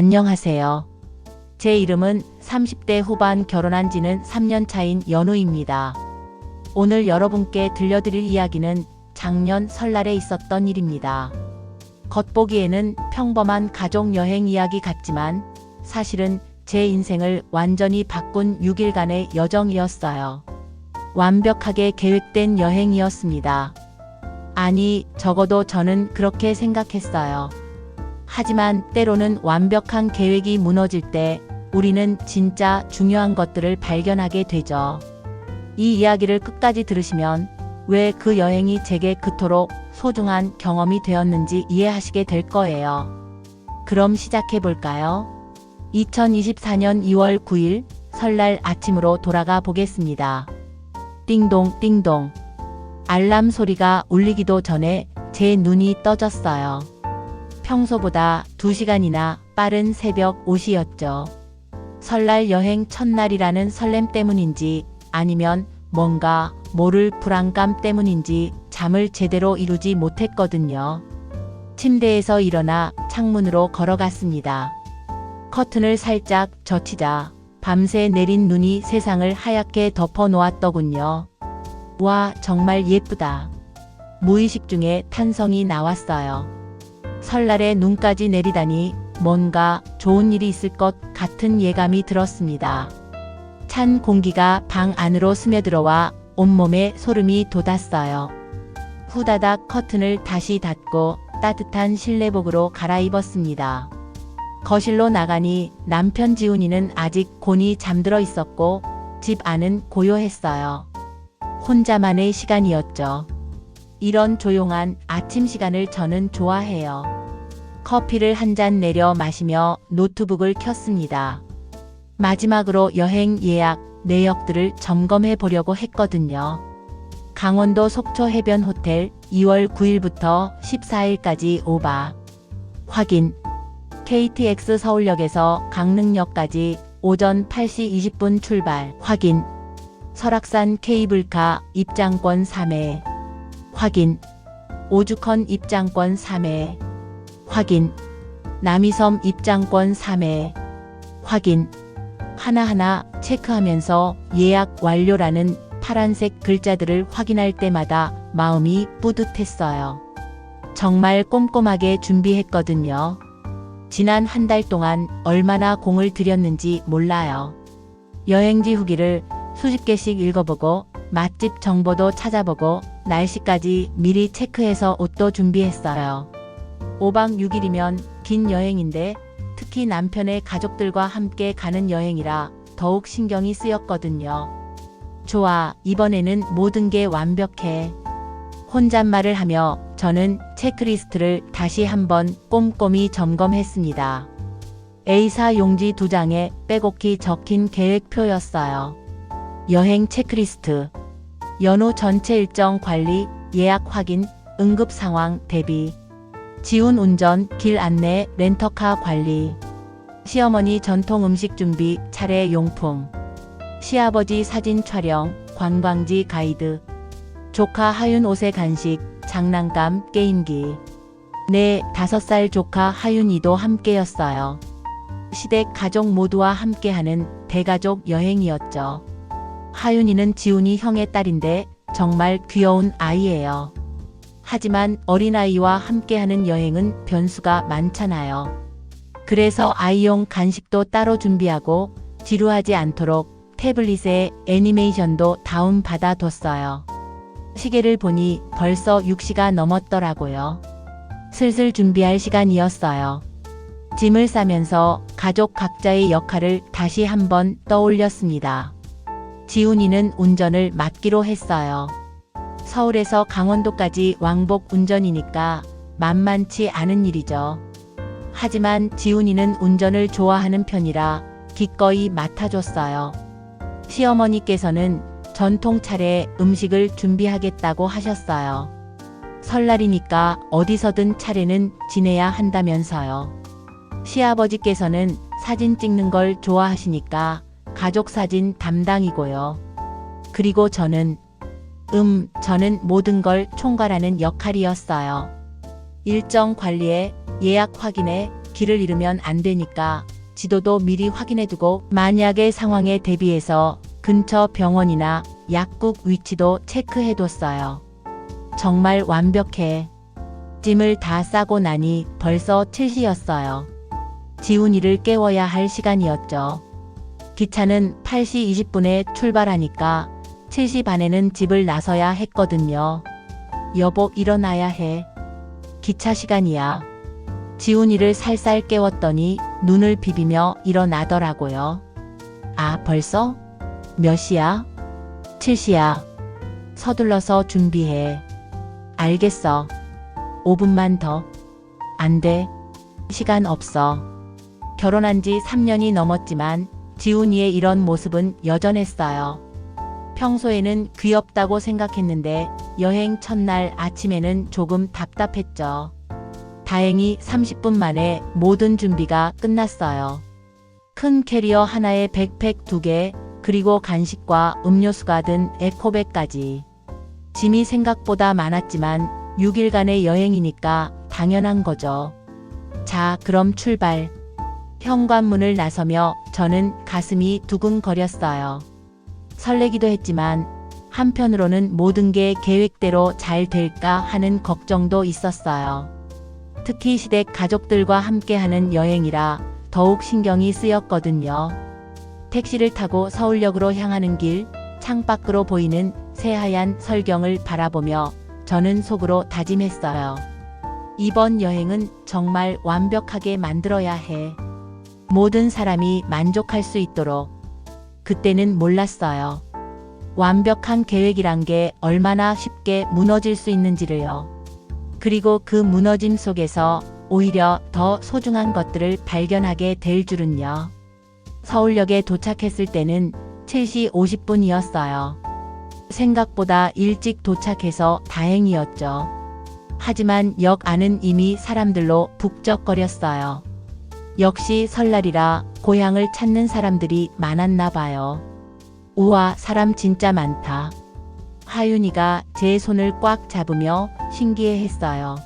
안녕하세요. 제 이름은 30대 후반 결혼한 지는 3년 차인 연우입니다. 오늘 여러분께 들려드릴 이야기는 작년 설날에 있었던 일입니다. 겉보기에는 평범한 가족 여행 이야기 같지만 사실은 제 인생을 완전히 바꾼 6일간의 여정이었어요. 완벽하게 계획된 여행이었습니다. 아니, 적어도 저는 그렇게 생각했어요. 하지만 때로는 완벽한 계획이 무너질 때 우리는 진짜 중요한 것들을 발견하게 되죠. 이 이야기를 끝까지 들으시면 왜 그 여행이 제게 그토록 소중한 경험이 되었는지 이해하시게 될 거예요. 그럼 시작해 볼까요? 2024년 2월 9일 설날 아침으로 돌아가 보겠습니다. 띵동 띵동. 알람 소리가 울리기도 전에 제 눈이 떠졌어요. 평소보다 2시간이나 빠른 새벽 5시였죠. 설날 여행 첫날이라는 설렘 때문인지 아니면 뭔가 모를 불안감 때문인지 잠을 제대로 이루지 못했거든요. 침대에서 일어나 창문으로 걸어갔습니다. 커튼을 살짝 젖히자 밤새 내린 눈이 세상을 하얗게 덮어 놓았더군요. 와, 정말 예쁘다. 무의식 중에 탄성이 나왔어요. 설날에 눈까지 내리다니 뭔가 좋은 일이 있을 것 같은 예감이 들었습니다. 찬 공기가 방 안으로 스며들어와 온몸에 소름이 돋았어요. 후다닥 커튼을 다시 닫고 따뜻한 실내복으로 갈아입었습니다. 거실로 나가니 남편 지훈이는 아직 곤히 잠들어 있었고 집 안은 고요했어요. 혼자만의 시간이었죠. 이런 조용한 아침 시간을 저는 좋아해요. 커피를 한 잔 내려 마시며 노트북을 켰습니다. 마지막으로 여행 예약 내역들을 점검해 보려고 했거든요. 강원도 속초 해변 호텔 2월 9일부터 14일까지 5박 확인. KTX 서울역에서 강릉역까지 오전 8시 20분 출발 확인. 설악산 케이블카 입장권 3회 확인. 오죽헌 입장권 3회 확인. 남이섬 입장권 3회 확인. 하나하나 체크하면서 예약 완료라는 파란색 글자들을 확인할 때마다 마음이 뿌듯했어요. 정말 꼼꼼하게 준비했거든요. 지난 한 달 동안 얼마나 공을 들였는지 몰라요. 여행지 후기를 수십 개씩 읽어보고 맛집 정보도 찾아보고 날씨까지 미리 체크해서 옷도 준비했어요. 5박 6일이면 긴 여행인데 특히 남편의 가족들과 함께 가는 여행이라 더욱 신경이 쓰였거든요. 좋아, 이번에는 모든 게 완벽해. 혼잣말을 하며 저는 체크리스트를 다시 한번 꼼꼼히 점검했습니다. A4 용지 2장에 빼곡히 적힌 계획표였어요. 여행 체크리스트. 연후 전체 일정 관리, 예약 확인, 응급 상황 대비. 지훈 운전, 길 안내, 렌터카 관리. 시어머니 전통 음식 준비, 차례 용품. 시아버지 사진 촬영, 관광지 가이드. 조카 하윤 옷에 간식, 장난감, 게임기. 내 5살 조카 하윤이도 함께였어요. 시댁 가족 모두와 함께하는 대가족 여행이었죠. 하윤이는 지훈이 형의 딸인데 정말 귀여운 아이예요. 하지만 어린아이와 함께하는 여행은 변수가 많잖아요. 그래서 아이용 간식도 따로 준비하고 지루하지 않도록 태블릿에 애니메이션도 다운받아 뒀어요. 시계를 보니 벌써 6시가 넘었더라고요. 슬슬 준비할 시간이었어요. 짐을 싸면서 가족 각자의 역할을 다시 한번 떠올렸습니다. 지훈이는 운전을 맡기로 했어요. 서울에서 강원도까지 왕복 운전이니까 만만치 않은 일이죠. 하지만 지훈이는 운전을 좋아하는 편이라 기꺼이 맡아줬어요. 시어머니께서는 전통 차례 음식을 준비하겠다고 하셨어요. 설날이니까 어디서든 차례는 지내야 한다면서요. 시아버지께서는 사진 찍는 걸 좋아하시니까 가족 사진 담당이고요. 그리고 저는 모든 걸 총괄하는 역할이었어요. 일정 관리에 예약 확인에 길을 잃으면 안 되니까 지도도 미리 확인해두고 만약의 상황에 대비해서 근처 병원이나 약국 위치도 체크해뒀어요. 정말 완벽해. 짐을 다 싸고 나니 벌써 7시였어요. 지훈이를 깨워야 할 시간이었죠. 기차는 8시 20분에 출발하니까 7시 반에는 집을 나서야 했거든요. 여보, 일어나야 해. 기차 시간이야. 지훈이를 살살 깨웠더니 눈을 비비며 일어나더라고요. 아, 벌써? 몇 시야? 7시야. 서둘러서 준비해. 알겠어. 5분만 더. 안 돼. 시간 없어. 결혼한 지 3년이 넘었지만 지훈이의 이런 모습은 여전했어요. 평소에는 귀엽다고 생각했는데 여행 첫날 아침에는 조금 답답했죠. 다행히 30분 만에 모든 준비가 끝났어요. 큰 캐리어 하나에 백팩 2개, 그리고 간식과 음료수가 든 에코백까지. 짐이 생각보다 많았지만 6일간의 여행이니까 당연한 거죠. 자, 그럼 출발. 현관문을 나서며 저는 가슴이 두근거렸어요. 설레기도 했지만 한편으로는 모든 게 계획대로 잘 될까 하는 걱정도 있었어요. 특히 시댁 가족들과 함께하는 여행이라 더욱 신경이 쓰였거든요. 택시를 타고 서울역으로 향하는 길, 창밖으로 보이는 새하얀 설경을 바라보며 저는 속으로 다짐했어요. 이번 여행은 정말 완벽하게 만들어야 해. 모든 사람이 만족할 수 있도록. 그때는 몰랐어요. 완벽한 계획이란 게 얼마나 쉽게 무너질 수 있는지를요. 그리고 그 무너짐 속에서 오히려 더 소중한 것들을 발견하게 될 줄은요. 서울역에 도착했을 때는 7시 50분이었어요. 생각보다 일찍 도착해서 다행이었죠. 하지만 역 안은 이미 사람들로 북적거렸어요. 역시 설날이라 고향을 찾는 사람들이 많았나 봐요. 우와, 사람 진짜 많다. 하윤이가 제 손을 꽉 잡으며 신기해했어요.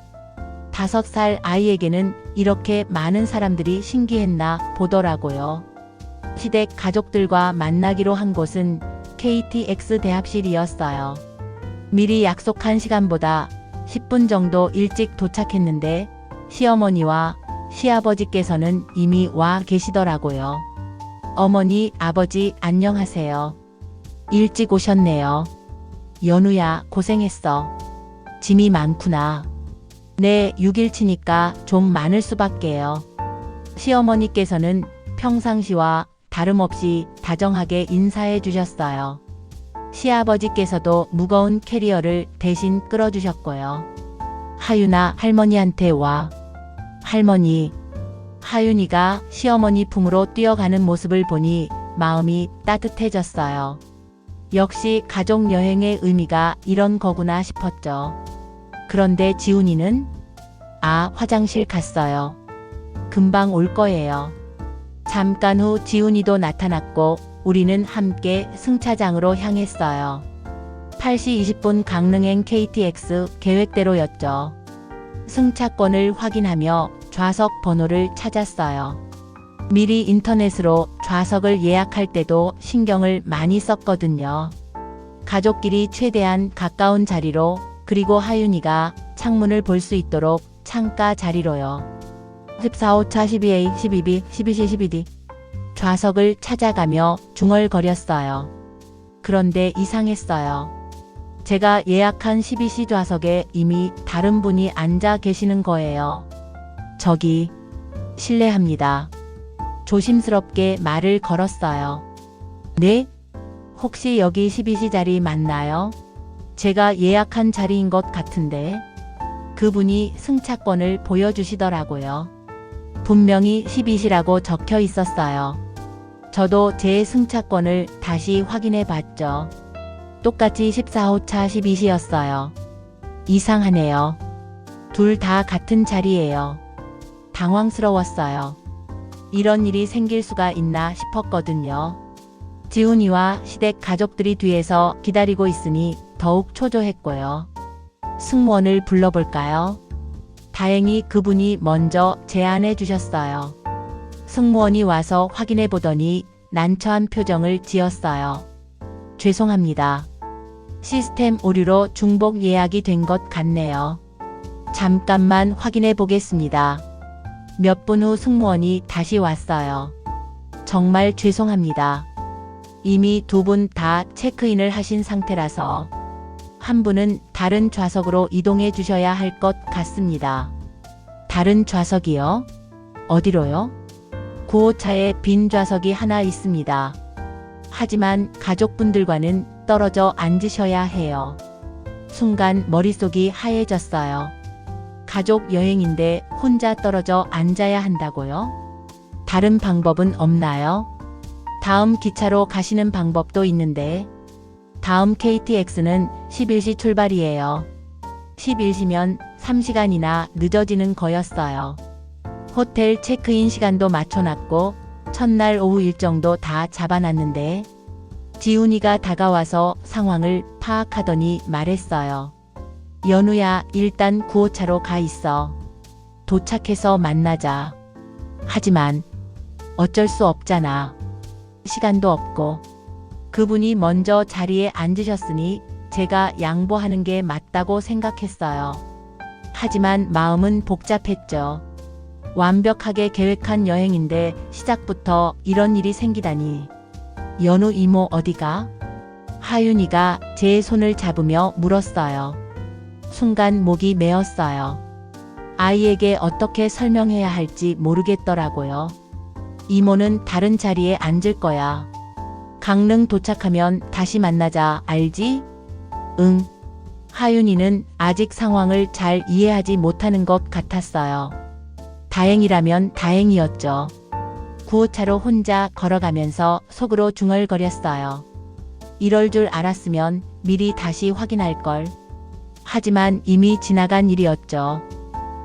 5살 아이에게는 이렇게 많은 사람들이 신기했나 보더라고요. 시댁 가족들과 만나기로 한 곳은 KTX 대합실이었어요. 미리 약속한 시간보다 10분 정도 일찍 도착했는데 시어머니와 시아버지께서는 이미 와 계시더라고요. 어머니, 아버지, 안녕하세요. 일찍 오셨네요. 연우야, 고생했어. 짐이 많구나. 네, 6일치니까 좀 많을 수밖에요. 시어머니께서는 평상시와 다름없이 다정하게 인사해 주셨어요. 시아버지께서도 무거운 캐리어를 대신 끌어주셨고요. 하윤아, 할머니한테 와. 할머니. 하윤이가 시어머니 품으로 뛰어가는 모습을 보니 마음이 따뜻해졌어요. 역시 가족 여행의 의미가 이런 거구나 싶었죠. 그런데 지훈이는? 아, 화장실 갔어요. 금방 올 거예요. 잠깐 후 지훈이도 나타났고 우리는 함께 승차장으로 향했어요. 8시 20분 강릉행 KTX 계획대로였죠. 승차권을 확인하며 좌석 번호를 찾았어요. 미리 인터넷으로 좌석을 예약할 때도 신경을 많이 썼거든요. 가족끼리 최대한 가까운 자리로, 그리고 하윤이가 창문을 볼 수 있도록 창가 자리로요. 14호차 12A, 12B, 12C, 12D. 좌석을 찾아가며 중얼거렸어요. 그런데 이상했어요. 제가 예약한 12C 좌석에 이미 다른 분이 앉아 계시는 거예요. 저기, 실례합니다. 조심스럽게 말을 걸었어요. 네? 혹시 여기 12C 자리 맞나요? 제가 예약한 자리인 것 같은데. 그분이 승차권을 보여주시더라고요. 분명히 12C라고 적혀 있었어요. 저도 제 승차권을 다시 확인해 봤죠. 똑같이 14호차 12C였어요. 이상하네요. 둘 다 같은 자리예요. 당황스러웠어요. 이런 일이 생길 수가 있나 싶었거든요. 지훈이와 시댁 가족들이 뒤에서 기다리고 있으니 더욱 초조했고요. 승무원을 불러볼까요? 다행히 그분이 먼저 제안해 주셨어요. 승무원이 와서 확인해 보더니 난처한 표정을 지었어요. 죄송합니다. 시스템 오류로 중복 예약이 된 것 같네요. 잠깐만 확인해 보겠습니다. 몇 분 후 승무원이 다시 왔어요. 정말 죄송합니다. 이미 두 분 다 체크인을 하신 상태라서 한 분은 다른 좌석으로 이동해 주셔야 할 것 같습니다. 다른 좌석이요? 어디로요? 9호차에 빈 좌석이 하나 있습니다. 하지만 가족분들과는 떨어져 앉으셔야 해요. 순간 머릿속이 하얘졌어요. 가족 여행인데 혼자 떨어져 앉아야 한다고요? 다른 방법은 없나요? 다음 기차로 가시는 방법도 있는데 다음 KTX는 11시 출발이에요. 11시면 3시간이나 늦어지는 거였어요. 호텔 체크인 시간도 맞춰놨고 첫날 오후 일정도 다 잡아놨는데 지훈이가 다가와서 상황을 파악하더니 말했어요. 연우야, 일단 9호차로 가 있어. 도착해서 만나자. 하지만 어쩔 수 없잖아. 시간도 없고. 그분이 먼저 자리에 앉으셨으니 제가 양보하는 게 맞다고 생각했어요. 하지만 마음은 복잡했죠. 완벽하게 계획한 여행인데 시작부터 이런 일이 생기다니. 연우 이모 어디가? 하윤이가 제 손을 잡으며 물었어요. 순간 목이 메었어요. 아이에게 어떻게 설명해야 할지 모르겠더라고요. 이모는 다른 자리에 앉을 거야. 강릉 도착하면 다시 만나자, 알지? 응. 하윤이는 아직 상황을 잘 이해하지 못하는 것 같았어요. 다행이라면 다행이었죠. 9호차로 혼자 걸어가면서 속으로 중얼거렸어요. 이럴 줄 알았으면 미리 다시 확인할 걸. 하지만 이미 지나간 일이었죠.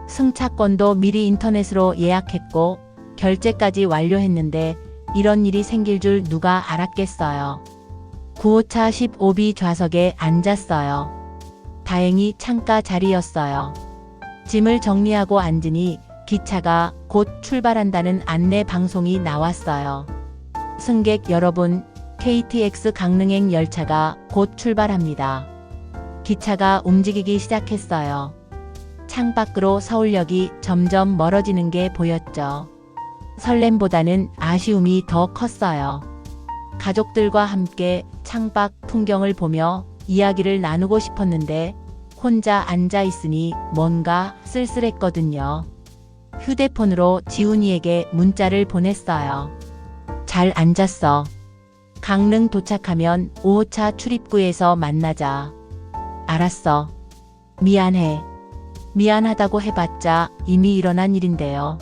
승차권도 미리 인터넷으로 예약했고 결제까지 완료했는데 이런 일이 생길 줄 누가 알았겠어요. 9호차 15B 좌석에 앉았어요. 다행히 창가 자리였어요. 짐을 정리하고 앉으니 기차가 곧 출발한다는 안내 방송이 나왔어요. 승객 여러분, KTX 강릉행 열차가 곧 출발합니다. 기차가 움직이기 시작했어요. 창밖으로 서울역이 점점 멀어지는 게 보였죠. 설렘보다는 아쉬움이 더 컸어요. 가족들과 함께 창밖 풍경을 보며 이야기를 나누고 싶었는데 혼자 앉아 있으니 뭔가 쓸쓸했거든요. 휴대폰으로 지훈이에게 문자를 보냈어요. 잘 앉았어. 강릉 도착하면 5호차 출입구에서 만나자. 알았어. 미안해. 미안하다고 해봤자 이미 일어난 일인데요.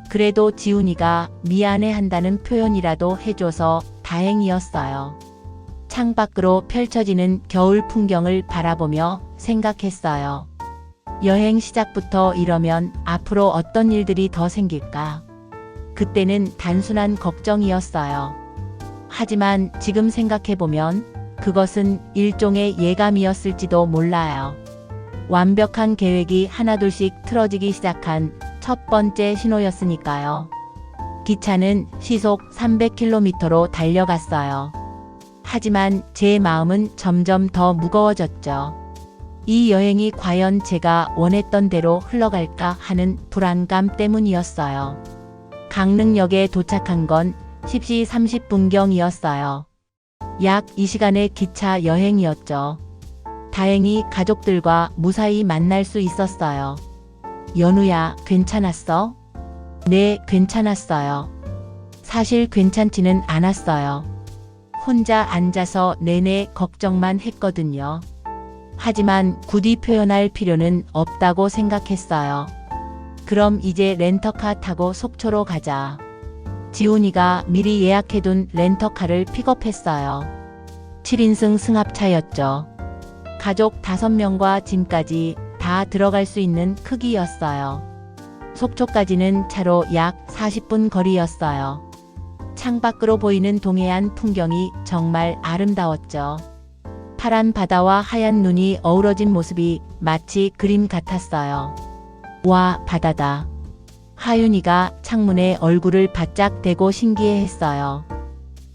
그래도 지훈이가 미안해 한다는 표현이라도 해줘서 다행이었어요. 창밖으로 펼쳐지는 겨울 풍경을 바라보며 생각했어요. 여행 시작부터 이러면 앞으로 어떤 일들이 더 생길까? 그때는 단순한 걱정이었어요. 하지만 지금 생각해보면 그것은 일종의 예감이었을지도 몰라요. 완벽한 계획이 하나둘씩 틀어지기 시작한 첫 번째 신호였으니까요. 기차는 시속 300km로 달려갔어요. 하지만 제 마음은 점점 더 무거워졌죠. 이 여행이 과연 제가 원했던 대로 흘러갈까 하는 불안감 때문이었어요. 강릉역에 도착한 건 10시 30분경이었어요. 약 2시간의 기차 여행이었죠. 다행히 가족들과 무사히 만날 수 있었어요. 연우야, 괜찮았어? 네, 괜찮았어요. 사실 괜찮지는 않았어요. 혼자 앉아서 내내 걱정만 했거든요. 하지만 굳이 표현할 필요는 없다고 생각했어요. 그럼 이제 렌터카 타고 속초로 가자. 지훈이가 미리 예약해둔 렌터카를 픽업했어요. 7인승 승합차였죠. 가족 5명과 짐까지 다 들어갈 수 있는 크기였어요. 속초까지는 차로 약 40분 거리였어요. 창밖으로 보이는 동해안 풍경이 정말 아름다웠죠. 파란 바다와 하얀 눈이 어우러진 모습이 마치 그림 같았어요. 와, 바다다. 하윤이가 창문에 얼굴을 바짝 대고 신기해했어요.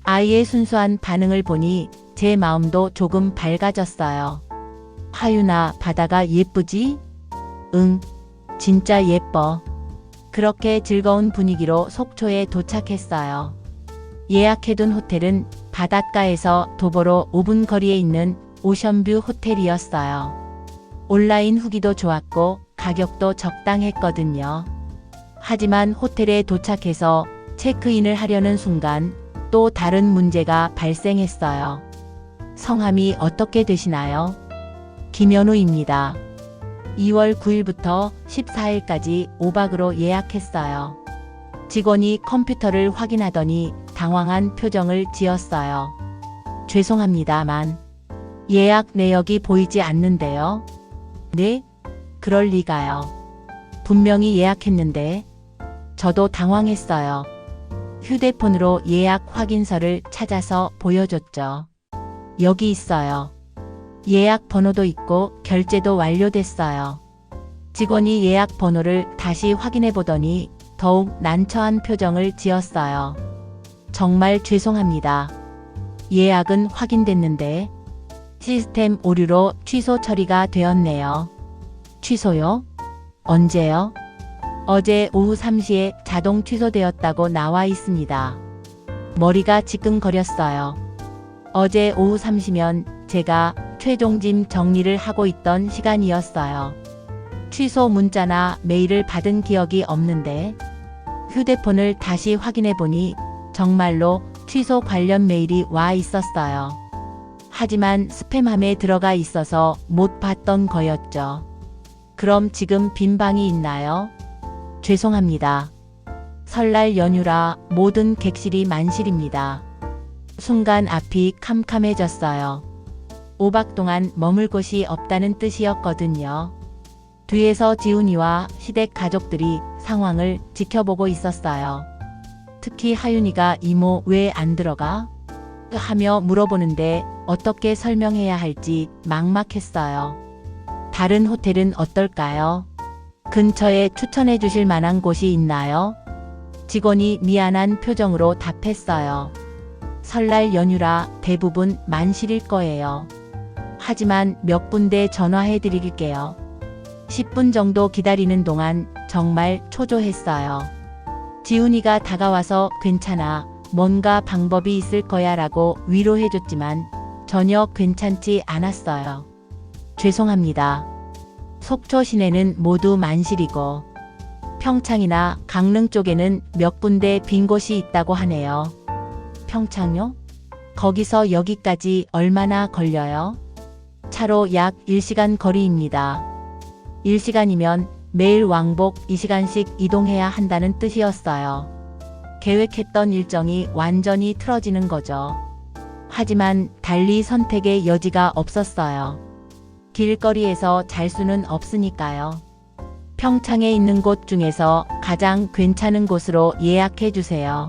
아이의 순수한 반응을 보니 제 마음도 조금 밝아졌어요. 하윤아, 바다가 예쁘지? 응, 진짜 예뻐. 그렇게 즐거운 분위기로 속초에 도착했어요. 예약해둔 호텔은 바닷가에서 도보로 5분 거리에 있는 오션뷰 호텔이었어요. 온라인 후기도 좋았고 가격도 적당했거든요. 하지만 호텔에 도착해서 체크인을 하려는 순간 또 다른 문제가 발생했어요. 성함이 어떻게 되시나요? 김현우입니다. 2월 9일부터 14일까지 5박으로 예약했어요. 직원이 컴퓨터를 확인하더니 당황한 표정을 지었어요. 죄송합니다만 예약 내역이 보이지 않는데요. 네? 그럴 리가요. 분명히 예약했는데. 저도 당황했어요. 휴대폰으로 예약 확인서를 찾아서 보여줬죠. 여기 있어요. 예약 번호도 있고 결제도 완료됐어요. 직원이 예약 번호를 다시 확인해 보더니 더욱 난처한 표정을 지었어요. 정말 죄송합니다. 예약은 확인됐는데 시스템 오류로 취소 처리가 되었네요. 취소요? 언제요? 어제 오후 3시에 자동 취소되었다고 나와 있습니다. 머리가 지끈거렸어요. 어제 오후 3시면 제가 최종 짐 정리를 하고 있던 시간이었어요. 취소 문자나 메일을 받은 기억이 없는데 휴대폰을 다시 확인해 보니 정말로 취소 관련 메일이 와 있었어요. 하지만 스팸함에 들어가 있어서 못 봤던 거였죠. 그럼 지금 빈 방이 있나요? 죄송합니다. 설날 연휴라 모든 객실이 만실입니다. 순간 앞이 캄캄해졌어요. 5박 동안 머물 곳이 없다는 뜻이었거든요. 뒤에서 지훈이와 시댁 가족들이 상황을 지켜보고 있었어요. 특히 하윤이가 이모 왜 안 들어가? 하며 물어보는데 어떻게 설명해야 할지 막막했어요. 다른 호텔은 어떨까요? 근처에 추천해 주실 만한 곳이 있나요? 직원이 미안한 표정으로 답했어요. 설날 연휴라 대부분 만실일 거예요. 하지만 몇 군데 전화해 드릴게요. 10분 정도 기다리는 동안 정말 초조했어요. 지훈이가 다가와서 괜찮아, 뭔가 방법이 있을 거야 라고 위로해줬지만 전혀 괜찮지 않았어요. 죄송합니다. 속초 시내는 모두 만실이고 평창이나 강릉 쪽에는 몇 군데 빈 곳이 있다고 하네요. 평창요? 거기서 여기까지 얼마나 걸려요? 차로 약 1시간 거리입니다. 1시간이면 매일 왕복 2시간씩 이동해야 한다는 뜻이었어요. 계획했던 일정이 완전히 틀어지는 거죠. 하지만 달리 선택의 여지가 없었어요. 길거리에서 잘 수는 없으니까요. 평창에 있는 곳 중에서 가장 괜찮은 곳으로 예약해 주세요.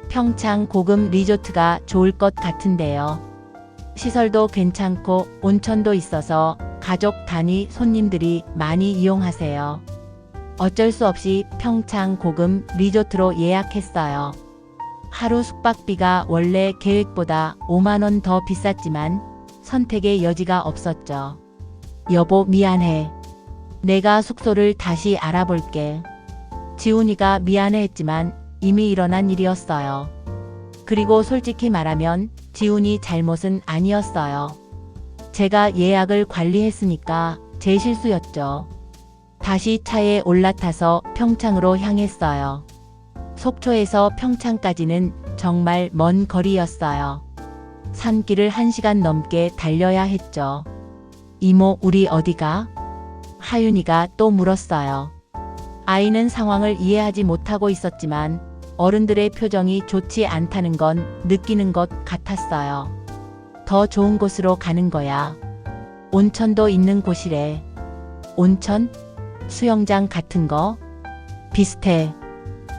평창 고급 리조트가 좋을 것 같은데요. 시설도 괜찮고 온천도 있어서 가족 단위 손님들이 많이 이용하세요. 어쩔 수 없이 평창 고급 리조트로 예약했어요. 하루 숙박비가 원래 계획보다 5만 원 더 비쌌지만 선택의 여지가 없었죠. 여보 미안해. 내가 숙소를 다시 알아볼게. 지훈이가 미안해했지만 이미 일어난 일이었어요. 그리고 솔직히 말하면 지훈이 잘못은 아니었어요. 제가 예약을 관리했으니까 제 실수였죠. 다시 차에 올라타서 평창으로 향했어요. 속초에서 평창까지는 정말 먼 거리였어요. 산길을 1시간 넘게 달려야 했죠. 이모, 우리 어디가? 하윤이가 또 물었어요. 아이는 상황을 이해하지 못하고 있었지만 어른들의 표정이 좋지 않다는 건 느끼는 것 같았어요. 더 좋은 곳으로 가는 거야. 온천도 있는 곳이래. 온천? 수영장 같은 거? 비슷해.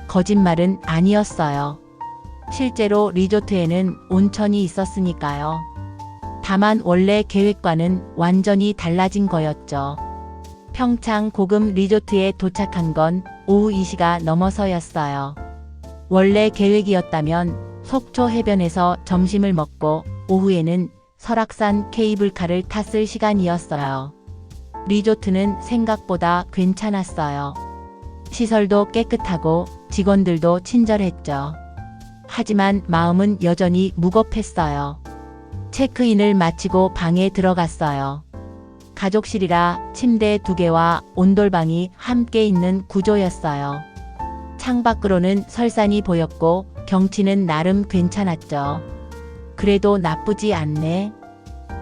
거짓말은 아니었어요. 실제로 리조트에는 온천이 있었으니까요. 다만 원래 계획과는 완전히 달라진 거였죠. 평창 고급 리조트에 도착한 건 오후 2시가 넘어서였어요. 원래 계획이었다면 속초 해변에서 점심을 먹고 오후에는 설악산 케이블카를 탔을 시간이었어요. 리조트는 생각보다 괜찮았어요. 시설도 깨끗하고 직원들도 친절했죠. 하지만 마음은 여전히 무겁했어요. 체크인을 마치고 방에 들어갔어요. 가족실이라 침대 2개와 온돌방이 함께 있는 구조였어요. 창밖으로는 설산이 보였고 경치는 나름 괜찮았죠. 그래도 나쁘지 않네.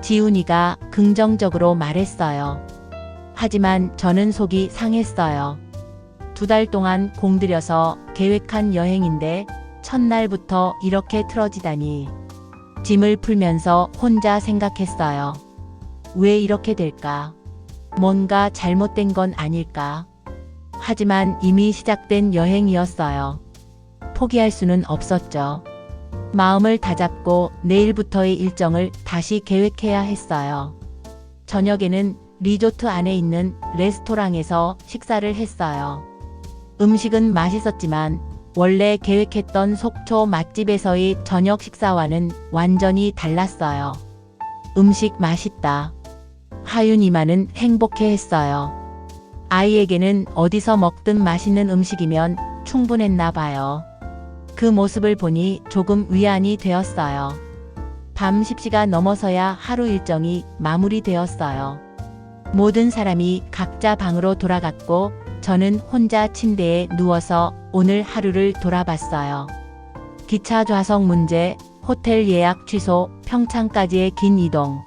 지훈이가 긍정적으로 말했어요. 하지만 저는 속이 상했어요. 2달 동안 공들여서 계획한 여행인데 첫날부터 이렇게 틀어지다니. 짐을 풀면서 혼자 생각했어요. 왜 이렇게 될까? 뭔가 잘못된 건 아닐까? 하지만 이미 시작된 여행이었어요. 포기할 수는 없었죠. 마음을 다잡고 내일부터의 일정을 다시 계획해야 했어요. 저녁에는 리조트 안에 있는 레스토랑에서 식사를 했어요. 음식은 맛있었지만 원래 계획했던 속초 맛집에서의 저녁 식사와는 완전히 달랐어요. 음식 맛있다. 하윤이만은 행복해했어요. 아이에게는 어디서 먹든 맛있는 음식이면 충분했나 봐요. 그 모습을 보니 조금 위안이 되었어요. 밤 10시가 넘어서야 하루 일정이 마무리되었어요. 모든 사람이 각자 방으로 돌아갔고 저는 혼자 침대에 누워서 오늘 하루를 돌아봤어요. 기차 좌석 문제, 호텔 예약 취소, 평창까지의 긴 이동.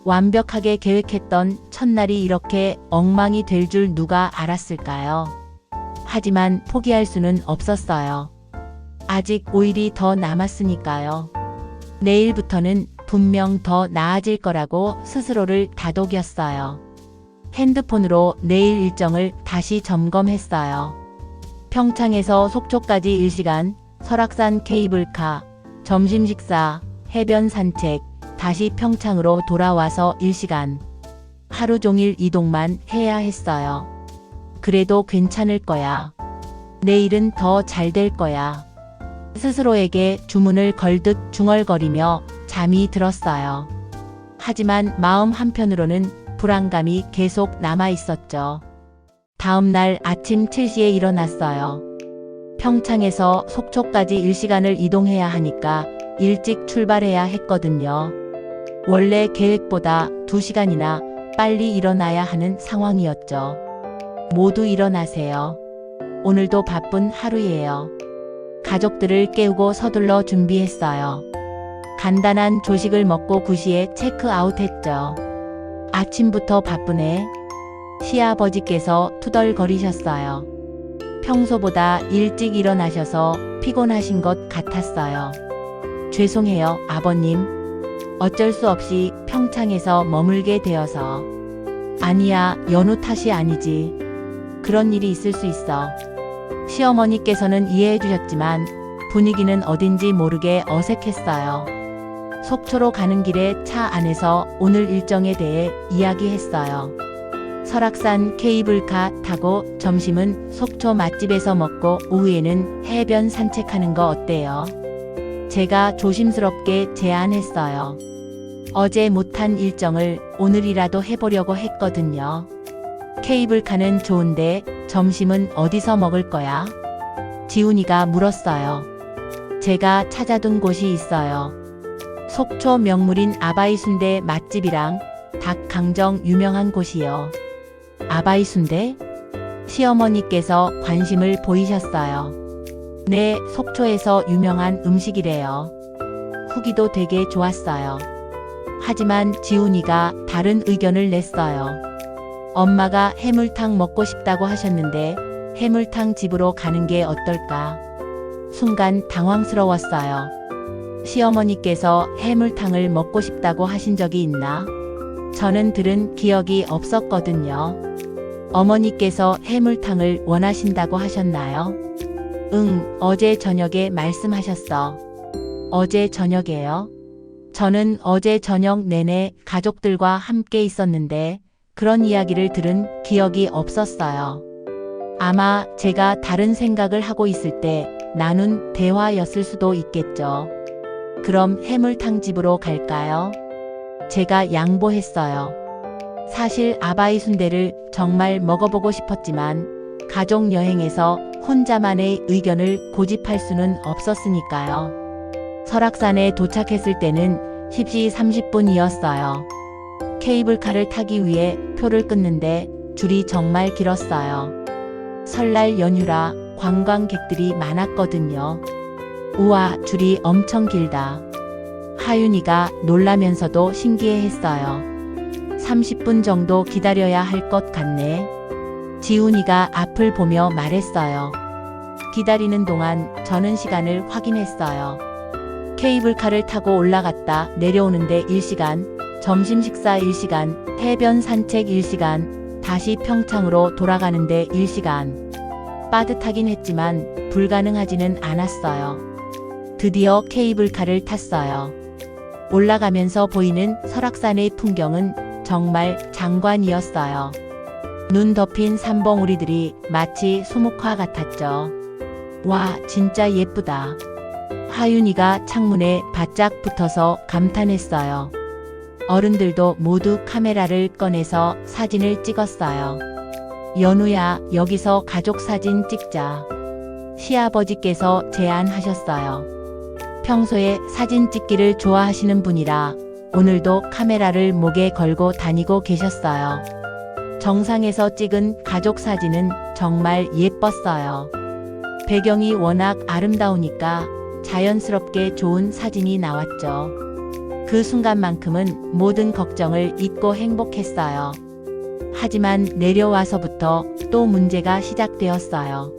완벽하게 계획했던 첫날이 이렇게 엉망이 될 줄 누가 알았을까요? 하지만 포기할 수는 없었어요. 아직 5일이 더 남았으니까요. 내일부터는 분명 더 나아질 거라고 스스로를 다독였어요. 핸드폰으로 내일 일정을 다시 점검했어요. 평창에서 속초까지 1시간, 설악산 케이블카, 점심 식사, 해변 산책, 다시 평창으로 돌아와서 1시간. 하루 종일 이동만 해야 했어요. 그래도 괜찮을 거야. 내일은 더 잘 될 거야. 스스로에게 주문을 걸듯 중얼거리며 잠이 들었어요. 하지만 마음 한편으로는 불안감이 계속 남아 있었죠. 다음 날 아침 7시에 일어났어요. 평창에서 속초까지 1시간을 이동해야 하니까 일찍 출발해야 했거든요. 원래 계획보다 2시간이나 빨리 일어나야 하는 상황이었죠. 모두 일어나세요. 오늘도 바쁜 하루예요. 가족들을 깨우고 서둘러 준비했어요. 간단한 조식을 먹고 9시에 체크아웃했죠. 아침부터 바쁘네. 시아버지께서 투덜거리셨어요. 평소보다 일찍 일어나셔서 피곤하신 것 같았어요. 죄송해요, 아버님. 어쩔 수 없이 평창에서 머물게 되어서. 아니야, 연우 탓이 아니지. 그런 일이 있을 수 있어. 시어머니께서는 이해해 주셨지만 분위기는 어딘지 모르게 어색했어요. 속초로 가는 길에 차 안에서 오늘 일정에 대해 이야기했어요. 설악산 케이블카 타고 점심은 속초 맛집에서 먹고 오후에는 해변 산책하는 거 어때요? 제가 조심스럽게 제안했어요. 어제 못한 일정을 오늘이라도 해보려고 했거든요. 케이블카는 좋은데 점심은 어디서 먹을 거야? 지훈이가 물었어요. 제가 찾아둔 곳이 있어요. 속초 명물인 아바이 순대 맛집이랑 닭 강정 유명한 곳이요. 아바이 순대? 시어머니께서 관심을 보이셨어요. 네, 속초에서 유명한 음식이래요. 후기도 되게 좋았어요. 하지만 지훈이가 다른 의견을 냈어요. 엄마가 해물탕 먹고 싶다고 하셨는데 해물탕 집으로 가는 게 어떨까? 순간 당황스러웠어요. 시어머니께서 해물탕을 먹고 싶다고 하신 적이 있나? 저는 들은 기억이 없었거든요. 어머니께서 해물탕을 원하신다고 하셨나요? 응, 어제 저녁에 말씀하셨어. 어제 저녁에요? 저는 어제 저녁 내내 가족들과 함께 있었는데 그런 이야기를 들은 기억이 없었어요. 아마 제가 다른 생각을 하고 있을 때 나눈 대화였을 수도 있겠죠. 그럼 해물탕 집으로 갈까요? 제가 양보했어요. 사실 아바이 순대를 정말 먹어보고 싶었지만 가족 여행에서 혼자만의 의견을 고집할 수는 없었으니까요. 설악산에 도착했을 때는 10시 30분이었어요. 케이블카를 타기 위해 표를 끊는데 줄이 정말 길었어요. 설날 연휴라 관광객들이 많았거든요. 우와, 줄이 엄청 길다. 하윤이가 놀라면서도 신기해했어요. 30분 정도 기다려야 할 것 같네. 지훈이가 앞을 보며 말했어요. 기다리는 동안 저는 시간을 확인했어요. 케이블카를 타고 올라갔다 내려오는데 1시간, 점심 식사 1시간, 해변 산책 1시간, 다시 평창으로 돌아가는데 1시간. 빠듯하긴 했지만 불가능하지는 않았어요. 드디어 케이블카를 탔어요. 올라가면서 보이는 설악산의 풍경은 정말 장관이었어요. 눈 덮인 삼봉우리들이 마치 수묵화 같았죠. 와, 진짜 예쁘다. 하윤이가 창문에 바짝 붙어서 감탄했어요. 어른들도 모두 카메라를 꺼내서 사진을 찍었어요. 연우야, 여기서 가족 사진 찍자. 시아버지께서 제안하셨어요. 평소에 사진 찍기를 좋아하시는 분이라 오늘도 카메라를 목에 걸고 다니고 계셨어요. 정상에서 찍은 가족 사진은 정말 예뻤어요. 배경이 워낙 아름다우니까 자연스럽게 좋은 사진이 나왔죠. 그 순간만큼은 모든 걱정을 잊고 행복했어요. 하지만 내려와서부터 또 문제가 시작되었어요.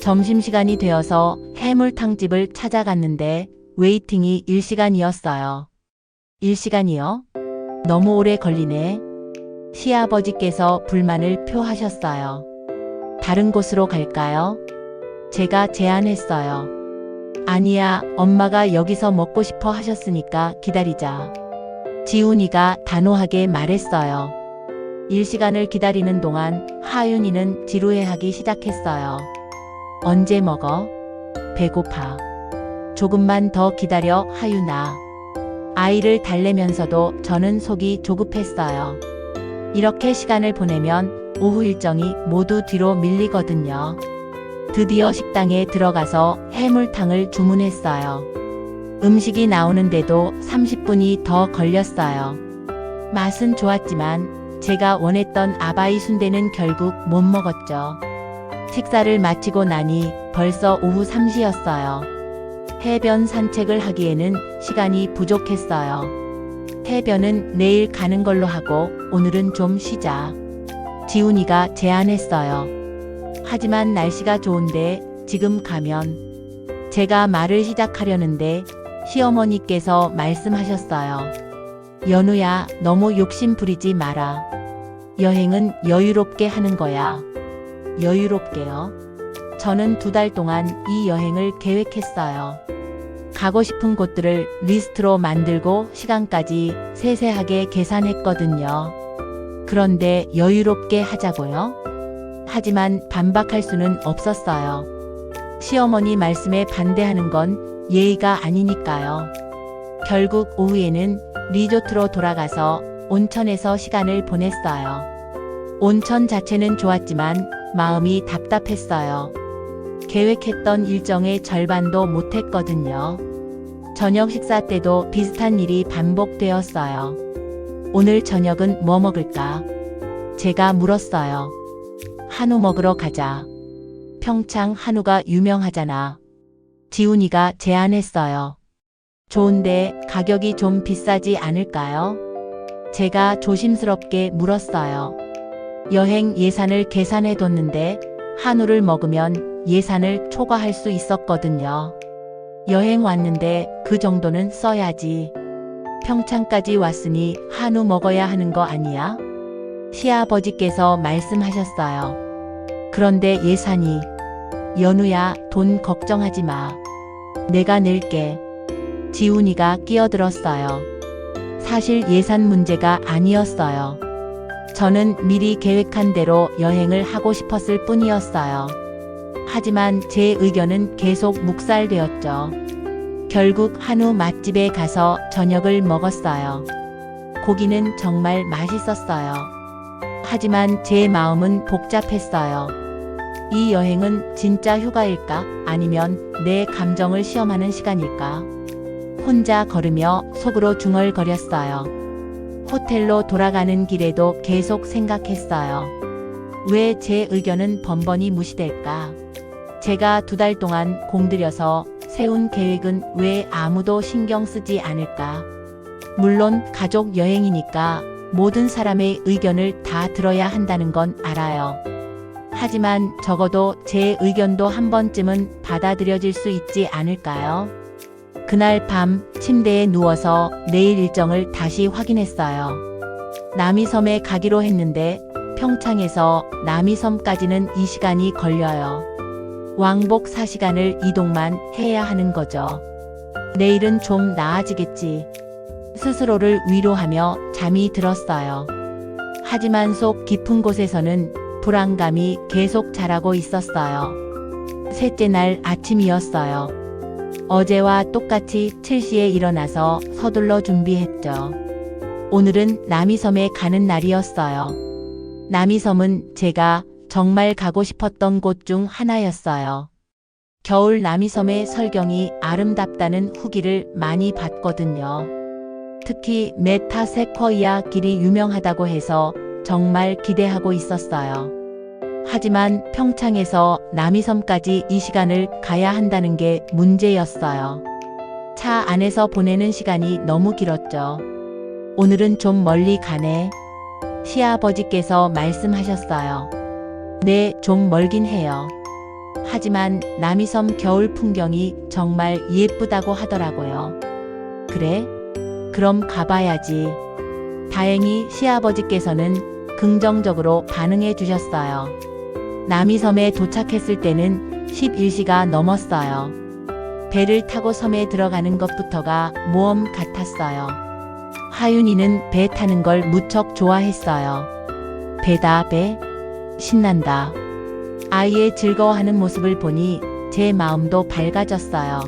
점심시간이 되어서 해물탕집을 찾아갔는데 웨이팅이 1시간이었어요. 1시간이요? 너무 오래 걸리네. 시아버지께서 불만을 표하셨어요. 다른 곳으로 갈까요? 제가 제안했어요. 아니야, 엄마가 여기서 먹고 싶어 하셨으니까 기다리자. 지훈이가 단호하게 말했어요. 1시간을 기다리는 동안 하윤이는 지루해하기 시작했어요. 언제 먹어? 배고파. 조금만 더 기다려, 하윤아. 아이를 달래면서도 저는 속이 조급했어요. 이렇게 시간을 보내면 오후 일정이 모두 뒤로 밀리거든요. 드디어 식당에 들어가서 해물탕을 주문했어요. 음식이 나오는데도 30분이 더 걸렸어요. 맛은 좋았지만 제가 원했던 아바이 순대는 결국 못 먹었죠. 식사를 마치고 나니 벌써 오후 3시였어요. 해변 산책을 하기에는 시간이 부족했어요. 해변은 내일 가는 걸로 하고 오늘은 좀 쉬자. 지훈이가 제안했어요. 하지만 날씨가 좋은데 지금 가면. 제가 말을 시작하려는데 시어머니께서 말씀하셨어요. 연우야, 너무 욕심 부리지 마라. 여행은 여유롭게 하는 거야. 여유롭게요? 저는 2달 동안 이 여행을 계획했어요. 가고 싶은 곳들을 리스트로 만들고 시간까지 세세하게 계산했거든요. 그런데 여유롭게 하자고요? 하지만 반박할 수는 없었어요. 시어머니 말씀에 반대하는 건 예의가 아니니까요. 결국 오후에는 리조트로 돌아가서 온천에서 시간을 보냈어요. 온천 자체는 좋았지만 마음이 답답했어요. 계획했던 일정의 절반도 못했거든요. 저녁 식사 때도 비슷한 일이 반복되었어요. 오늘 저녁은 뭐 먹을까? 제가 물었어요. 한우 먹으러 가자. 평창 한우가 유명하잖아. 지훈이가 제안했어요. 좋은데 가격이 좀 비싸지 않을까요? 제가 조심스럽게 물었어요. 여행 예산을 계산해뒀는데 한우를 먹으면 예산을 초과할 수 있었거든요. 여행 왔는데 그 정도는 써야지. 평창까지 왔으니 한우 먹어야 하는 거 아니야? 시아버지께서 말씀하셨어요. 그런데 예산이. 연우야, 돈 걱정하지 마. 내가 낼게. 지훈이가 끼어들었어요. 사실 예산 문제가 아니었어요. 저는 미리 계획한 대로 여행을 하고 싶었을 뿐이었어요. 하지만 제 의견은 계속 묵살되었죠. 결국 한우 맛집에 가서 저녁을 먹었어요. 고기는 정말 맛있었어요. 하지만 제 마음은 복잡했어요. 이 여행은 진짜 휴가일까? 아니면 내 감정을 시험하는 시간일까? 혼자 걸으며 속으로 중얼거렸어요. 호텔로 돌아가는 길에도 계속 생각했어요. 왜 제 의견은 번번이 무시될까? 제가 2달 동안 공들여서 세운 계획은 왜 아무도 신경 쓰지 않을까? 물론 가족 여행이니까 모든 사람의 의견을 다 들어야 한다는 건 알아요. 하지만 적어도 제 의견도 한 번쯤은 받아들여질 수 있지 않을까요? 그날 밤 침대에 누워서 내일 일정을 다시 확인했어요. 남이섬에 가기로 했는데 평창에서 남이섬까지는 2시간이 걸려요. 왕복 4시간을 이동만 해야 하는 거죠. 내일은 좀 나아지겠지. 스스로를 위로하며 잠이 들었어요. 하지만 속 깊은 곳에서는 불안감이 계속 자라고 있었어요. 셋째 날 아침이었어요. 어제와 똑같이 7시에 일어나서 서둘러 준비했죠. 오늘은 남이섬에 가는 날이었어요. 남이섬은 제가 정말 가고 싶었던 곳 중 하나였어요. 겨울 남이섬의 설경이 아름답다는 후기를 많이 봤거든요. 특히 메타세쿼이아 길이 유명하다고 해서 정말 기대하고 있었어요. 하지만 평창에서 남이섬까지 2시간을 가야 한다는 게 문제였어요. 차 안에서 보내는 시간이 너무 길었죠. 오늘은 좀 멀리 가네. 시아버지께서 말씀하셨어요. 네, 좀 멀긴 해요. 하지만 남이섬 겨울 풍경이 정말 예쁘다고 하더라고요. 그래? 그럼 가봐야지. 다행히 시아버지께서는 긍정적으로 반응해 주셨어요. 남이섬에 도착했을 때는 11시가 넘었어요. 배를 타고 섬에 들어가는 것부터가 모험 같았어요. 하윤이는 배 타는 걸 무척 좋아했어요. 배다 배? 신난다. 아이의 즐거워하는 모습을 보니 제 마음도 밝아졌어요.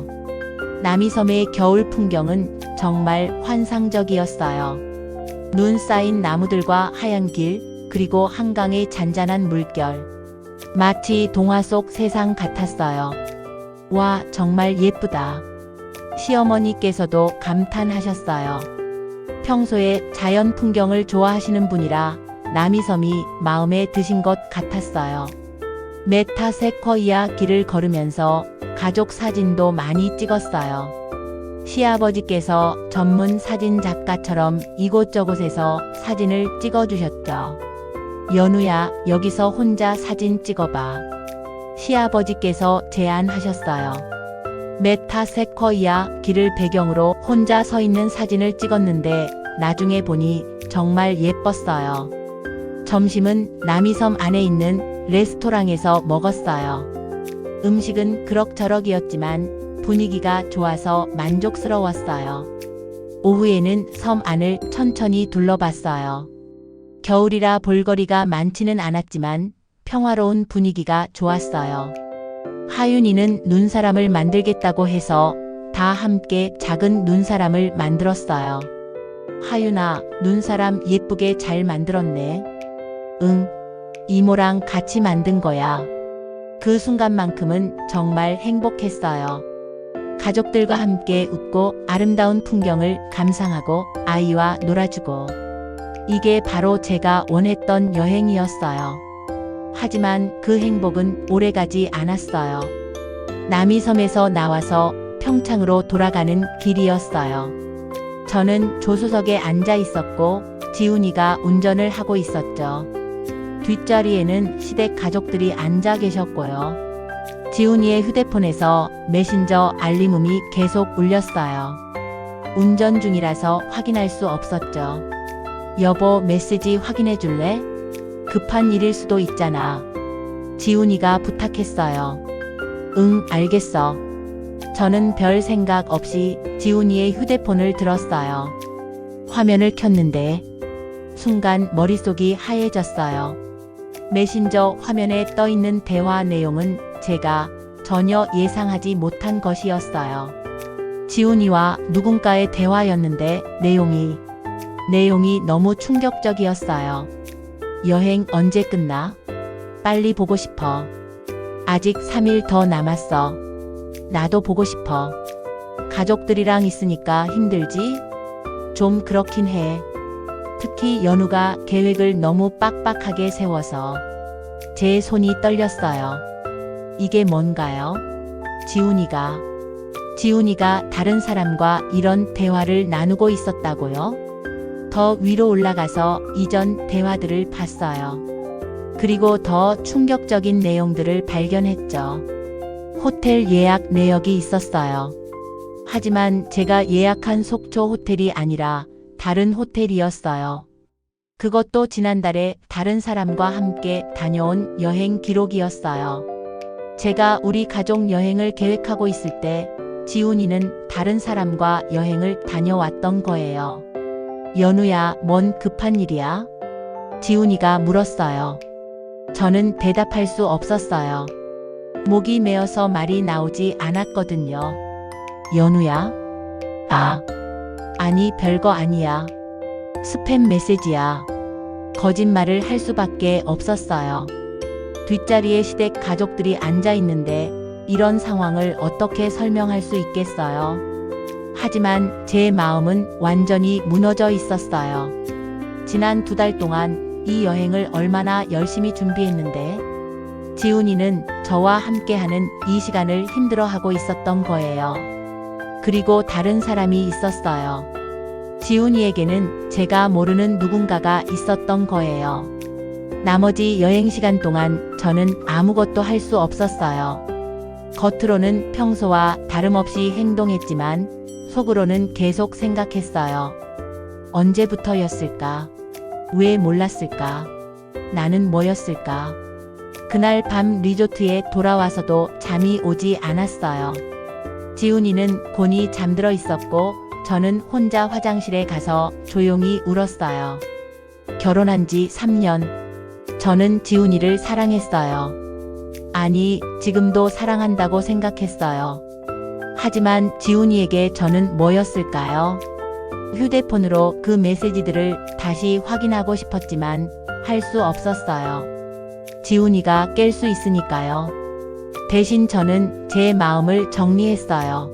남이섬의 겨울 풍경은 정말 환상적이었어요. 눈 쌓인 나무들과 하얀 길, 그리고 한강의 잔잔한 물결. 마치 동화 속 세상 같았어요. 와, 정말 예쁘다. 시어머니께서도 감탄하셨어요. 평소에 자연 풍경을 좋아하시는 분이라 남이섬이 마음에 드신 것 같았어요. 메타세쿼이아 길을 걸으면서 가족 사진도 많이 찍었어요. 시아버지께서 전문 사진 작가처럼 이곳저곳에서 사진을 찍어주셨죠. 연우야, 여기서 혼자 사진 찍어봐. 시아버지께서 제안하셨어요. 메타세쿼이아 길을 배경으로 혼자 서 있는 사진을 찍었는데 나중에 보니 정말 예뻤어요. 점심은 남이섬 안에 있는 레스토랑에서 먹었어요. 음식은 그럭저럭이었지만 분위기가 좋아서 만족스러웠어요. 오후에는 섬 안을 천천히 둘러봤어요. 겨울이라 볼거리가 많지는 않았지만 평화로운 분위기가 좋았어요. 하윤이는 눈사람을 만들겠다고 해서 다 함께 작은 눈사람을 만들었어요. 하윤아, 눈사람 예쁘게 잘 만들었네. 응, 이모랑 같이 만든 거야. 그 순간만큼은 정말 행복했어요. 가족들과 함께 웃고 아름다운 풍경을 감상하고 아이와 놀아주고. 이게 바로 제가 원했던 여행이었어요. 하지만 그 행복은 오래가지 않았어요. 남이섬에서 나와서 평창으로 돌아가는 길이었어요. 저는 조수석에 앉아 있었고 지훈이가 운전을 하고 있었죠. 뒷자리에는 시댁 가족들이 앉아 계셨고요. 지훈이의 휴대폰에서 메신저 알림음이 계속 울렸어요. 운전 중이라서 확인할 수 없었죠. 여보, 메시지 확인해 줄래? 급한 일일 수도 있잖아. 지훈이가 부탁했어요. 응, 알겠어. 저는 별 생각 없이 지훈이의 휴대폰을 들었어요. 화면을 켰는데 순간 머릿속이 하얘졌어요. 메신저 화면에 떠있는 대화 내용은 제가 전혀 예상하지 못한 것이었어요. 지훈이와 누군가의 대화였는데 내용이 너무 충격적이었어요. 여행 언제 끝나? 빨리 보고 싶어. 아직 3일 더 남았어. 나도 보고 싶어. 가족들이랑 있으니까 힘들지? 좀 그렇긴 해. 특히 연우가 계획을 너무 빡빡하게 세워서 제 손이 떨렸어요. 이게 뭔가요? 지훈이가 다른 사람과 이런 대화를 나누고 있었다고요? 더 위로 올라가서 이전 대화들을 봤어요. 그리고 더 충격적인 내용들을 발견했죠. 호텔 예약 내역이 있었어요. 하지만 제가 예약한 속초 호텔이 아니라 다른 호텔이었어요. 그것도 지난달에 다른 사람과 함께 다녀온 여행 기록이었어요. 제가 우리 가족 여행을 계획하고 있을 때 지훈이는 다른 사람과 여행을 다녀왔던 거예요. 연우야, 뭔 급한 일이야? 지훈이가 물었어요. 저는 대답할 수 없었어요. 목이 메어서 말이 나오지 않았거든요. 연우야? 아니, 별거 아니야. 스팸 메시지야. 거짓말을 할 수밖에 없었어요. 뒷자리에 시댁 가족들이 앉아 있는데 이런 상황을 어떻게 설명할 수 있겠어요? 하지만 제 마음은 완전히 무너져 있었어요. 지난 2달 동안 이 여행을 얼마나 열심히 준비했는데 지훈이는 저와 함께하는 이 시간을 힘들어하고 있었던 거예요. 그리고 다른 사람이 있었어요. 지훈이에게는 제가 모르는 누군가가 있었던 거예요. 나머지 여행 시간 동안 저는 아무것도 할 수 없었어요. 겉으로는 평소와 다름없이 행동했지만 속으로는 계속 생각했어요. 언제부터였을까? 왜 몰랐을까? 나는 뭐였을까? 그날 밤 리조트에 돌아와서도 잠이 오지 않았어요. 지훈이는 곤히 잠들어 있었고 저는 혼자 화장실에 가서 조용히 울었어요. 결혼한 지 3년. 저는 지훈이를 사랑했어요. 아니, 지금도 사랑한다고 생각했어요. 하지만 지훈이에게 저는 뭐였을까요? 휴대폰으로 그 메시지들을 다시 확인하고 싶었지만 할 수 없었어요. 지훈이가 깰 수 있으니까요. 대신 저는 제 마음을 정리했어요.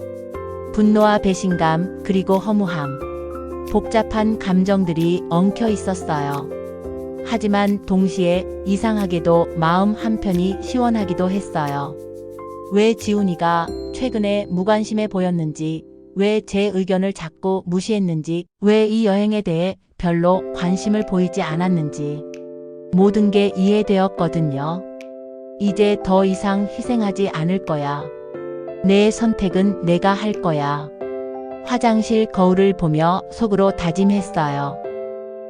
분노와 배신감, 그리고 허무함. 복잡한 감정들이 엉켜 있었어요. 하지만 동시에 이상하게도 마음 한편이 시원하기도 했어요. 왜 지훈이가 최근에 무관심해 보였는지, 왜 제 의견을 자꾸 무시했는지, 왜 이 여행에 대해 별로 관심을 보이지 않았는지 모든 게 이해되었거든요. 이제 더 이상 희생하지 않을 거야. 내 선택은 내가 할 거야. 화장실 거울을 보며 속으로 다짐했어요.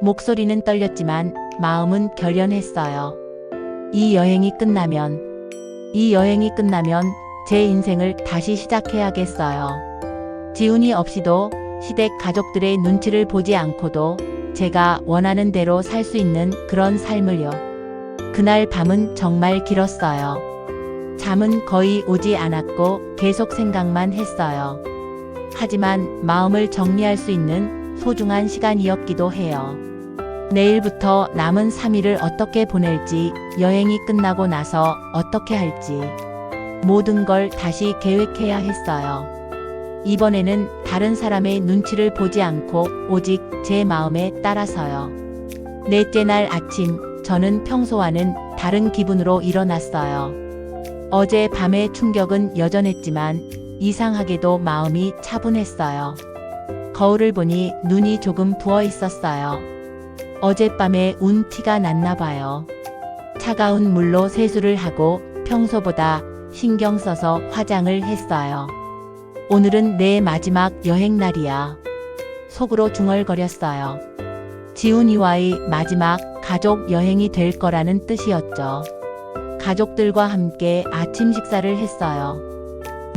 목소리는 떨렸지만 마음은 결연했어요. 이 여행이 끝나면 제 인생을 다시 시작해야겠어요. 지훈이 없이도 시댁 가족들의 눈치를 보지 않고도 제가 원하는 대로 살 수 있는 그런 삶을요. 그날 밤은 정말 길었어요. 잠은 거의 오지 않았고 계속 생각만 했어요. 하지만 마음을 정리할 수 있는 소중한 시간이었기도 해요. 내일부터 남은 3일을 어떻게 보낼지, 여행이 끝나고 나서 어떻게 할지 모든 걸 다시 계획해야 했어요. 이번에는 다른 사람의 눈치를 보지 않고 오직 제 마음에 따라서요. 넷째 날 아침, 저는 평소와는 다른 기분으로 일어났어요. 어제 밤의 충격은 여전했지만 이상하게도 마음이 차분했어요. 거울을 보니 눈이 조금 부어 있었어요. 어젯밤에 운 티가 났나 봐요. 차가운 물로 세수를 하고 평소보다 신경 써서 화장을 했어요. 오늘은 내 마지막 여행 날이야. 속으로 중얼거렸어요. 지훈이와의 마지막 가족 여행이 될 거라는 뜻이었죠. 가족들과 함께 아침 식사를 했어요.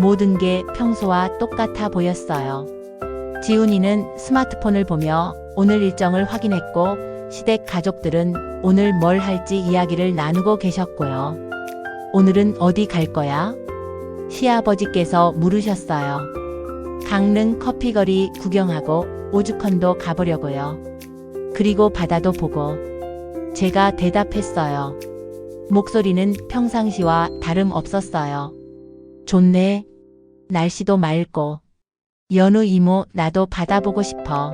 모든 게 평소와 똑같아 보였어요. 지훈이는 스마트폰을 보며 오늘 일정을 확인했고 시댁 가족들은 오늘 뭘 할지 이야기를 나누고 계셨고요. 오늘은 어디 갈 거야? 시아버지께서 물으셨어요. 강릉 커피거리 구경하고 오죽헌도 가보려고요. 그리고 바다도 보고. 제가 대답했어요. 목소리는 평상시와 다름없었어요. 좋네. 날씨도 맑고. 연우 이모 나도 바다 보고 싶어.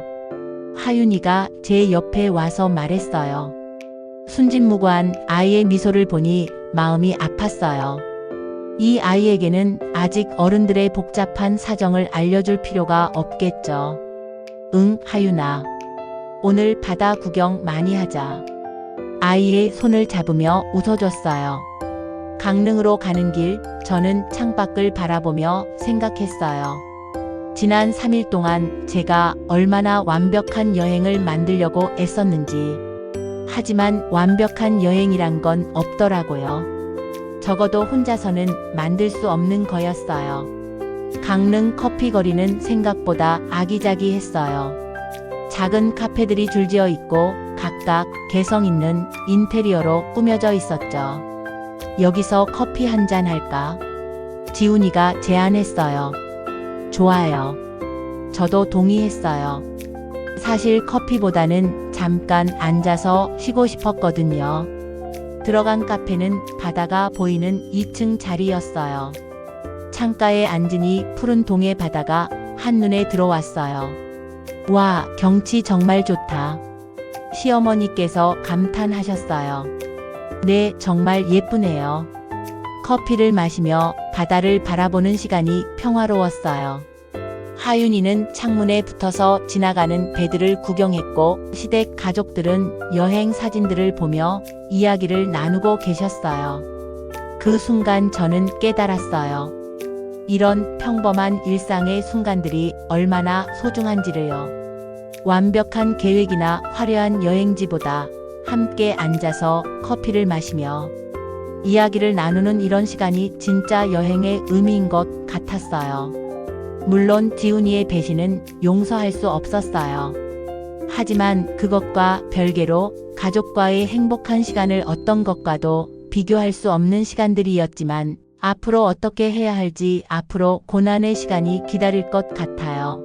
하윤이가 제 옆에 와서 말했어요. 순진무구한 아이의 미소를 보니 마음이 아팠어요. 이 아이에게는 아직 어른들의 복잡한 사정을 알려줄 필요가 없겠죠. 응, 하윤아. 오늘 바다 구경 많이 하자. 아이의 손을 잡으며 웃어줬어요. 강릉으로 가는 길, 저는 창밖을 바라보며 생각했어요. 지난 3일 동안 제가 얼마나 완벽한 여행을 만들려고 애썼는지. 하지만 완벽한 여행이란 건 없더라고요. 적어도 혼자서는 만들 수 없는 거였어요. 강릉 커피거리는 생각보다 아기자기했어요. 작은 카페들이 줄지어 있고 각각 개성 있는 인테리어로 꾸며져 있었죠. 여기서 커피 한잔 할까? 지훈이가 제안했어요. 좋아요. 저도 동의했어요. 사실 커피보다는 잠깐 앉아서 쉬고 싶었거든요. 들어간 카페는 바다가 보이는 2층 자리였어요. 창가에 앉으니 푸른 동해 바다가 한눈에 들어왔어요. 와, 경치 정말 좋다. 시어머니께서 감탄하셨어요. 네, 정말 예쁘네요. 커피를 마시며 바다를 바라보는 시간이 평화로웠어요. 하윤이는 창문에 붙어서 지나가는 배들을 구경했고 시댁 가족들은 여행 사진들을 보며 이야기를 나누고 계셨어요. 그 순간 저는 깨달았어요. 이런 평범한 일상의 순간들이 얼마나 소중한지를요. 완벽한 계획이나 화려한 여행지보다 함께 앉아서 커피를 마시며 이야기를 나누는 이런 시간이 진짜 여행의 의미인 것 같았어요. 물론 지훈이의 배신은 용서할 수 없었어요. 하지만 그것과 별개로 가족과의 행복한 시간을 어떤 것과도 비교할 수 없는 시간들이었지만 앞으로 어떻게 해야 할지 앞으로 고난의 시간이 기다릴 것 같아요.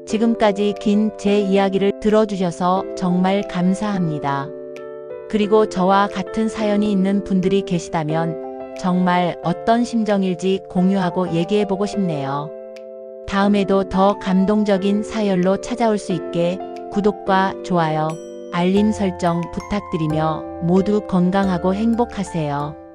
지금까지 긴 제 이야기를 들어주셔서 정말 감사합니다. 그리고 저와 같은 사연이 있는 분들이 계시다면 정말 어떤 심정일지 공유하고 얘기해보고 싶네요. 다음에도 더 감동적인 사연로 찾아올 수 있게 구독과 좋아요, 알림 설정 부탁드리며 모두 건강하고 행복하세요.